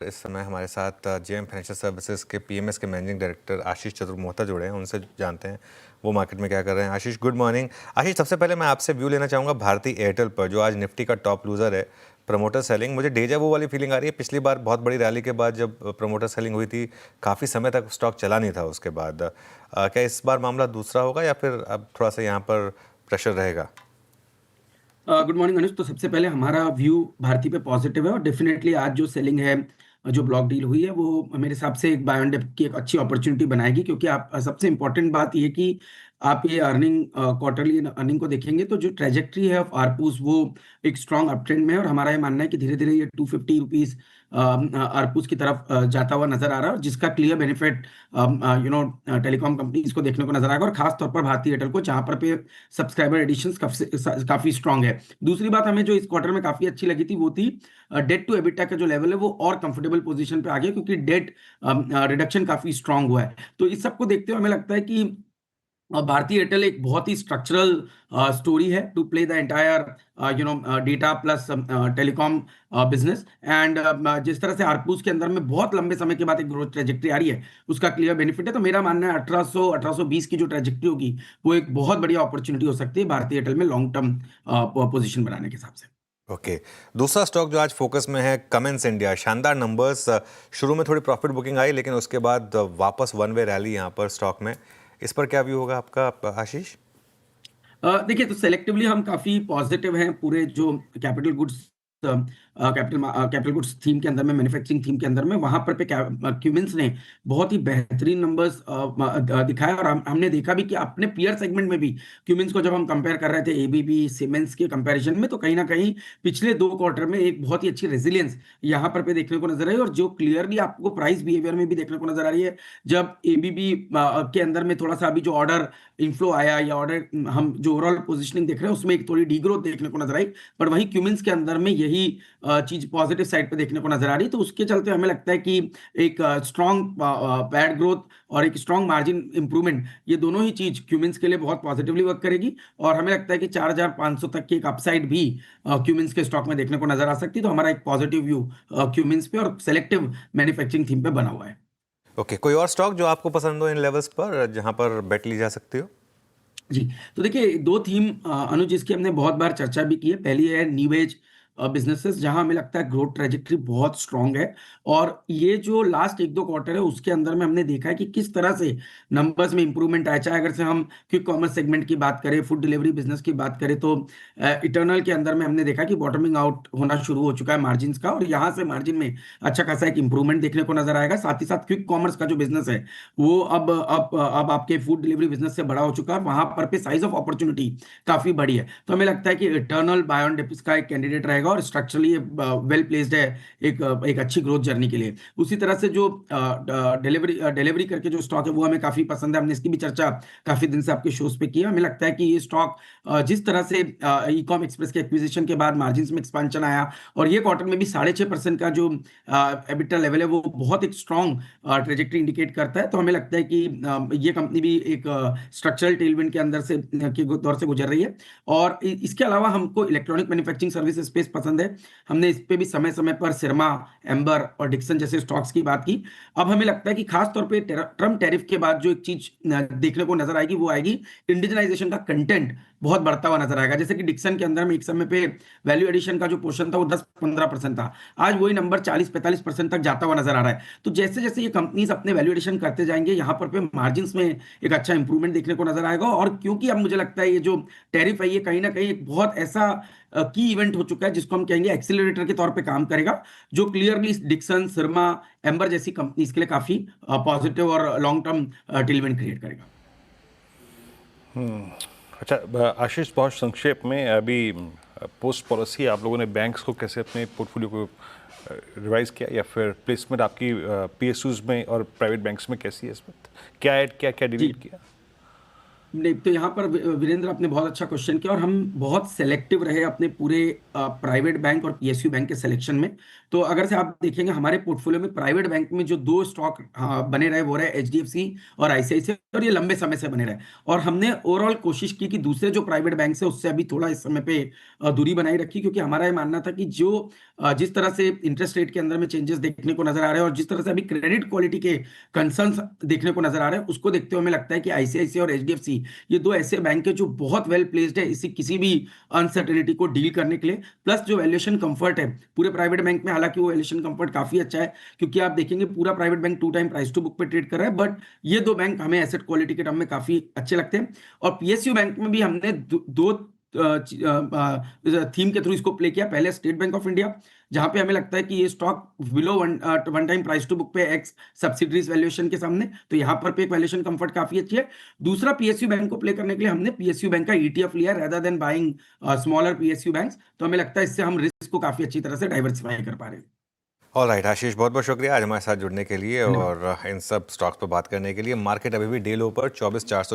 इस समय हमारे साथ जेएम फाइनेंशियल सर्विसेज के पीएमएस के मैनेजिंग डायरेक्टर आशीष चतुर्मोहता जुड़े हैं। उनसे जानते हैं वो मार्केट में क्या कर रहे हैं। आशीष, गुड मॉर्निंग। आशीष, सबसे पहले मैं आपसे व्यू लेना चाहूँगा भारती एयरटेल पर, जो आज निफ्टी का टॉप लूजर है। प्रमोटर सेलिंग, मुझे डेजा वो वाली फीलिंग आ रही है। पिछली बार बहुत बड़ी रैली के बाद जब प्रमोटर सेलिंग हुई थी, काफ़ी समय तक स्टॉक चला नहीं था उसके बाद। क्या इस बार मामला दूसरा होगा या फिर अब थोड़ा सा यहाँ पर प्रेशर रहेगा? गुड मॉर्निंग अनुज। तो सबसे पहले हमारा व्यू भारती पे पॉजिटिव है और डेफिनेटली आज जो सेलिंग है, जो ब्लॉक डील हुई है, वो मेरे हिसाब से एक बाय ऑन डिप की एक अच्छी अपॉर्चुनिटी बनाएगी। क्योंकि आप सबसे इंपॉर्टेंट बात ये कि आप ये अर्निंग क्वार्टरली अर्निंग को देखेंगे तो जो ट्रेजेक्ट्री है ऑफ आरपूस वो एक स्ट्रॉन्ग अप ट्रेंड में है। और हमारा ये मानना है कि धीरे धीरे ये 250 रुपीज आरपूस की तरफ जाता हुआ नजर आ रहा है, और जिसका क्लियर बेनिफिट टेलीकॉम कंपनीज को देखने को नजर आएगा, और खास तौर पर भारतीय एयरटेल को, जहां पर पे सब्सक्राइबर एडिशंस काफी स्ट्रांग है। दूसरी बात हमें जो इस क्वार्टर में काफी अच्छी लगी थी वो थी डेट टू एबिटा का जो लेवल है वो और कंफर्टेबल पोजीशन पे आ गया, क्योंकि डेट रिडक्शन काफी स्ट्रांग हुआ है। तो इस सबको देखते हुए हमें लगता है कि भारतीय एयरटेल एक बहुत ही स्ट्रक्चरल स्टोरी है to play the entire data plus telecom business. And जिस तरह से आरपूस के अंदर में बहुत लंबे समय के बाद एक ग्रोथ ट्रेजेक्ट्री आ रही है, उसका क्लियर बेनिफिट है। तो मेरा मानना है 1800-1820 की जो ट्रेजेक्ट्री होगी वो एक बहुत बढ़िया अपॉर्चुनिटी हो सकती है भारतीय एयरटेल में लॉन्ग टर्म पोजीशन बनाने के हिसाब से। ओके। दूसरा स्टॉक जो आज फोकस में है, कमेंस इंडिया। शानदार नंबर्स। शुरू में थोड़ी प्रॉफिट बुकिंग आई, लेकिन उसके बाद वापस वन वे रैली यहाँ पर स्टॉक में। इस पर क्या व्यू होगा आपका, आशीष? देखिए, तो सेलेक्टिवली हम काफी पॉजिटिव हैं पूरे जो capital goods capital goods theme के अंदर में, मैन्युफैक्चरिंग थीम के अंदर में, वहां पर पे क्यूमिंस ने बहुत ही बेहतरीन नंबर्स दिखाया। और हमने देखा भी कि अपने पीयर सेगमेंट में भी क्यूमिंस को जब हम कंपेयर कर रहे थे एबीबी सीमेंस के कंपैरिजन में, तो कहीं ना कहीं पिछले 2 क्वार्टर में एक बहुत ही अच्छी रेजिलियंस यहाँ पर पे देखने को नजर आई, और जो क्लियरली आपको प्राइस बिहेवियर में भी देखने को नजर आ रही है। जब एबीबी के अंदर में थोड़ा सा अभी जो ऑर्डर इनफ्लो आया, या ऑर्डर हम जो ओवरऑल पोजिशनिंग देख रहे हैं उसमें एक थोड़ी डीग्रोथ देखने को नजर आई, पर वही क्यूमिंस के अंदर में यही चीज पॉजिटिव साइड पे देखने को नजर आ रही है। तो उसके चलते हमें लगता है कि एक स्ट्रॉन्ग पैड ग्रोथ और एक स्ट्रॉन्ग मार्जिन इंप्रूवमेंट, ये दोनों ही चीज क्यूमिंस के लिए बहुत पॉजिटिवली वर्क करेगी। और हमें लगता है कि 4500 तक की एक अपसाइड भी क्यूमिंस के स्टॉक में देखने को नजर आ सकती है। तो हमारा एक पॉजिटिव व्यू क्यूमिंस पे और सेलेक्टिव मैन्युफैक्चरिंग थीम पे बना हुआ है। ओके, कोई और स्टॉक जो आपको पसंद हो इन लेवल्स पर, जहां पर बेट ली जा सकती हो? जी, तो देखिए, 2 थीम अनुज जिसकी हमने बहुत बार चर्चा भी की है। पहली है न्यू एज बिजनेसेस, जहां हमें लगता है ग्रोथ ट्रेजेक्टरी बहुत स्ट्रांग है। और ये जो लास्ट 1-2 क्वार्टर है उसके अंदर में हमने देखा है कि किस तरह से नंबर्स में इंप्रूवमेंट आया। चाहे अगर से हम क्विक कॉमर्स सेगमेंट की बात करें, फूड डिलीवरी बिजनेस की बात करें, तो इटर्नल के अंदर में हमने देखा कि बॉटमिंग आउट होना शुरू हो चुका है मार्जिन का, और यहाँ से मार्जिन में अच्छा खासा एक इंप्रूवमेंट देखने को नजर आएगा। साथ ही साथ क्विक कॉमर्स का जो बिजनेस है वो अब आपके फूड डिलीवरी बिजनेस से बड़ा हो चुका है, वहां पर पे साइज ऑफ अपॉर्चुनिटी काफी बड़ी है। तो हमें लगता है कि इटर्नल बायोन डिप्स का एक कैंडिडेट रहेगा, और स्ट्रक्चरली वेल प्लेस्ड है एक अच्छी ग्रोथ जर्नी के लिए। उसी तरह से जो डिलीवरी करके जो स्टॉक है वो हमें काफी पसंद है। हमने इसकी भी चर्चा काफी दिन से आपके शोज पे की है। हमें लगता है कि ये स्टॉक जिस तरह से ई कॉम एक्सप्रेस के एक्विजिशन के बाद मार्जिन में एक्सपांशन आया, और ये क्वार्टर में भी 6.5% का जो एबिटा लेवल है वो बहुत एक स्ट्रॉन्ग ट्रेजेक्टरी इंडिकेट करता है। तो हमें लगता है कि ये कंपनी भी एक स्ट्रक्चरल टेलविंड के अंदर से के दौर से गुजर रही है। और इसके अलावा हमको इलेक्ट्रॉनिक मैन्युफैक्चरिंग सर्विस स्पेस पसंद है। हमने इस पे भी समय समय पर सिरमा, एम्बर और डिक्सन जैसे स्टॉक्स की बात की। अब हमें लगता है कि खास तौर पे ट्रम्प टैरिफ के बाद जो एक चीज देखने को नजर आएगी वो आएगी, इंडिजनाइजेशन का कंटेंट बहुत बढ़ता हुआ नजर आएगा। जैसे कि डिक्सन के अंदर में एक समय पे वैल्यू एडिशन का जो पोर्शन था वो 10-15% था, आज वही नंबर 40-45% तक जाता हुआ नजर आ रहा है। तो जैसे जैसे ये कंपनीज अपने वैल्यूएशन करते जाएंगे, यहाँ पर पे मार्जिन में एक अच्छा इंप्रूवमेंट देखने को नजर आएगा। और क्योंकि अब मुझे लगता है ये जो टैरिफ है ये कहीं ना कहीं एक बहुत ऐसा की इवेंट हो चुका है जिसको हम कहेंगे एक्सीलरेटर के तौर पे काम करेगा, जो क्लियरली डिक्सन, सिरमा, एम्बर जैसी कंपनीज के लिए काफी पॉजिटिव और लॉन्ग टर्म टेलविंड क्रिएट करेगा। अच्छा, आशीष, बहुत संक्षेप में अभी पोस्ट पॉलिसी आप लोगों ने बैंक्स को कैसे अपने पोर्टफोलियो को रिवाइज किया, या फिर प्लेसमेंट आपकी पीएसयूज में और प्राइवेट बैंक्स में कैसी है? इस वक्त क्या ऐड किया, क्या डिलीट जी, किया? नहीं, तो यहाँ पर वीरेंद्र आपने बहुत अच्छा क्वेश्चन किया, और हम बहुत सेलेक्टिव रहे अपने पूरे प्राइवेट बैंक और पीएसयू बैंक के सिलेक्शन में। तो अगर से आप देखेंगे हमारे पोर्टफोलियो में प्राइवेट बैंक में जो 2 स्टॉक बने रहे वो रहे एचडीएफसी और आईसीआईसीआई, और ये लंबे समय से बने रहे। और हमने ओवरऑल कोशिश की कि दूसरे जो प्राइवेट बैंक है उससे अभी थोड़ा इस समय पे दूरी बनाई रखी, क्योंकि हमारा ये मानना था कि जो जिस तरह से इंटरेस्ट रेट के अंदर में चेंजेस देखने को नजर आ रहे हैं और जिस तरह से अभी क्रेडिट क्वालिटी के कंसर्न्स देखने को नजर आ रहे हैं, उसको देखते हुए हमें लगता है कि आईसीआईसीआई और एचडीएफसी ये दो ऐसे बैंक है जो बहुत वेल प्लेस्ड है इसी किसी भी अनसर्टेनिटी को डील करने के लिए। प्लस जो वैल्यूएशन कंफर्ट है पूरे प्राइवेट बैंक में, हालांकि वो वैल्यूएशन कंफर्ट काफी अच्छा है क्योंकि आप देखेंगे पूरा private bank 2 time price to book पे ट्रेड कर रहा है, बट ये दो बैंक हमें एसेट क्वालिटी के टर्म में काफी अच्छे लगते हैं। और पीएसयू बैंक में भी हमने दो थीम के थ्रू इसको प्ले किया। पहले स्टेट बैंक ऑफ इंडिया, जहां पे हमें लगता है कि ये stock below one time price to book पे एक्स सब्सिडरीज वैल्यूएशन के सामने, तो यहाँ पर पे एक वैल्यूएशन कंफर्ट काफी अच्छी है। दूसरा पीएसयू बैंक को प्ले करने के लिए हमने पीएसयू बैंक का ईटीएफ लिया rather than buying smaller PSU banks, तो हमें लगता है इससे हम रिस्क को काफी अच्छी तरह से डाइवर्सिफाई कर पा रहे हैं। ऑल राइट आशीष, बहुत बहुत शुक्रिया आज हमारे साथ जुड़ने के लिए धन्यवाद। और इन सब स्टॉक्स पर बात करने के लिए। मार्केट अभी भी डे लो पर 24,400